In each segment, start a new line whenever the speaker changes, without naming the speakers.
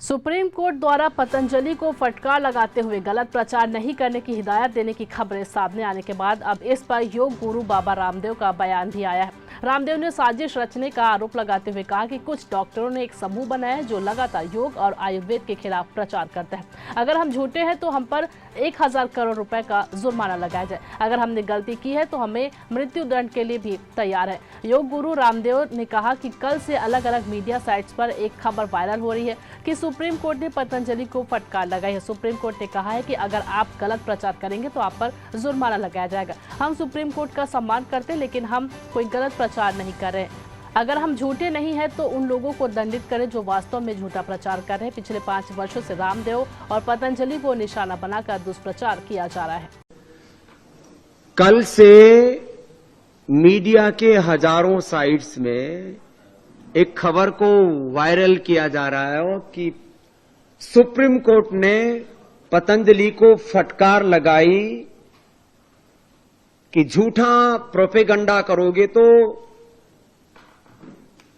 Supreme court द्वारा पतंजलि को फटकार लगाते हुए गलत प्रचार नहीं करने की हिदायत देने की खबरें सामने आने के बाद अब इस पर योग गुरु बाबा रामदेव का बयान भी आया है। रामदेव ने साजिश रचने का आरोप लगाते हुए कहा कि कुछ डॉक्टरों ने एक समूह बनाया है जो लगातार योग और आयुर्वेद के खिलाफ प्रचार करते हैं। अगर हम झूठे हैं तो हम पर 1000 करोड़ रुपए का जुर्माना लगाया जाए। अगर हमने गलती की है तो हमें मृत्यु दंड के लिए भी तैयार है। योग गुरु रामदेव ने कहा कि कल से अलग अलग मीडिया साइट्स पर एक खबर वायरल हो रही है कि सुप्रीम कोर्ट ने पतंजलि को फटकार लगाई है। सुप्रीम कोर्ट ने कहा है कि अगर आप गलत प्रचार करेंगे तो आप पर जुर्माना लगाया जाएगा। हम सुप्रीम कोर्ट का सम्मान करते हैं, लेकिन हम कोई गलत प्रचार नहीं कर रहे। अगर हम झूठे नहीं हैं तो उन लोगों को दंडित करें जो वास्तव में झूठा प्रचार कर रहे हैं। पिछले 5 वर्षों से रामदेव और पतंजलि को निशाना बनाकर दुष्प्रचार किया जा रहा है।
कल से मीडिया के हजारों साइट्स में एक खबर को वायरल किया जा रहा है कि सुप्रीम कोर्ट ने पतंजलि को फटकार लगाई कि झूठा प्रोपेगंडा करोगे तो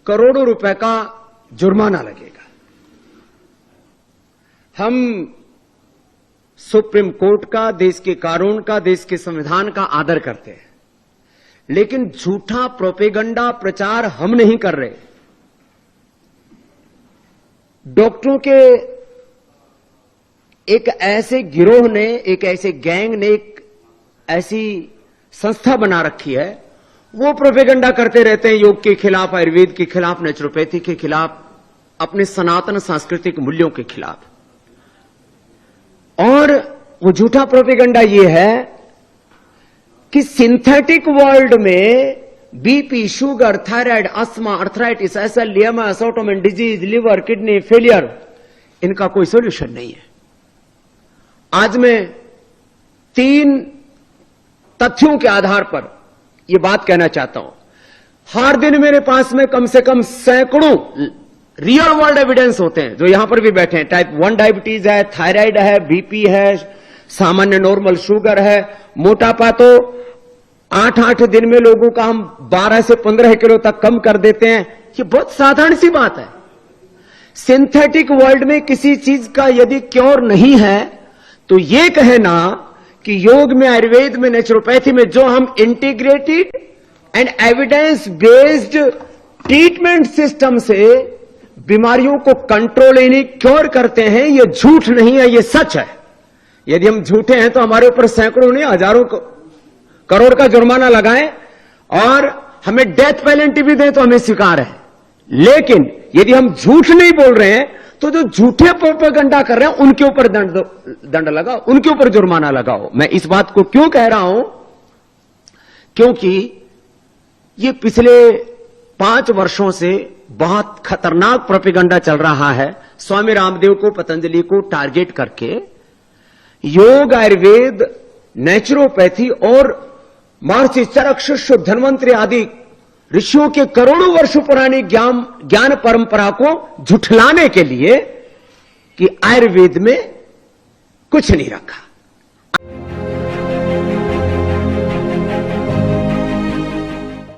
करोड़ों रुपए का जुर्माना लगेगा। हम सुप्रीम कोर्ट का, देश के कानून का, देश के संविधान का आदर करते हैं, लेकिन झूठा प्रोपेगंडा प्रचार हम नहीं कर रहे। डॉक्टरों के एक ऐसे गिरोह ने, एक ऐसे गैंग ने, एक ऐसी संस्था बना रखी है, वो प्रोपेगंडा करते रहते हैं योग के खिलाफ, आयुर्वेद के खिलाफ, नेचुरोपैथी के खिलाफ, अपने सनातन सांस्कृतिक मूल्यों के खिलाफ। और वो झूठा प्रोपेगंडा ये है कि सिंथेटिक वर्ल्ड में BP, sugar, thyroid, asthma, arthritis, एसएलएमा, autoimmune disease, liver, kidney failure, इनका कोई सॉल्यूशन नहीं है। आज मैं 3 तथ्यों के आधार पर यह बात कहना चाहता हूं। हर दिन मेरे पास में कम से कम सैकड़ों रियल वर्ल्ड एविडेंस होते हैं, जो यहां पर भी बैठे हैं। टाइप 1 डायबिटीज है, थायराइड है, बीपी है, सामान्य नॉर्मल शुगर है, मोटापा तो 8-8 दिन में लोगों का हम 12 से 15 किलो तक कम कर देते हैं। ये बहुत साधारण सी बात है। सिंथेटिक वर्ल्ड में किसी चीज का यदि क्योर नहीं है तो ये कहना कि योग में, आयुर्वेद में, नेचुरोपैथी में जो हम integrated and evidence based treatment system से बीमारियों को कंट्रोल यानी क्योर करते हैं, ये झूठ नहीं है, ये सच है। यदि हम झूठे हैं तो हमारे ऊपर सैकड़ों नहीं, हजारों करोड़ का जुर्माना लगाएं और हमें डेथ पेनल्टी भी दें तो हमें स्वीकार है। लेकिन यदि हम झूठ नहीं बोल रहे हैं तो जो झूठे प्रोपेगंडा कर रहे हैं उनके ऊपर दंड लगाओ, उनके ऊपर जुर्माना लगाओ। मैं इस बात को क्यों कह रहा हूं? क्योंकि ये पिछले 5 वर्षों से बहुत खतरनाक प्रोपेगंडा चल रहा है। स्वामी रामदेव को, पतंजलि को टारगेट करके योग, आयुर्वेद, नेचुरोपैथी और महर्षि चरक, शिष्य, धन्वंतरि आदि ऋषियों के करोड़ों वर्षों पुरानी ज्ञान परंपरा को झुठलाने के लिए कि आयुर्वेद में कुछ नहीं रखा।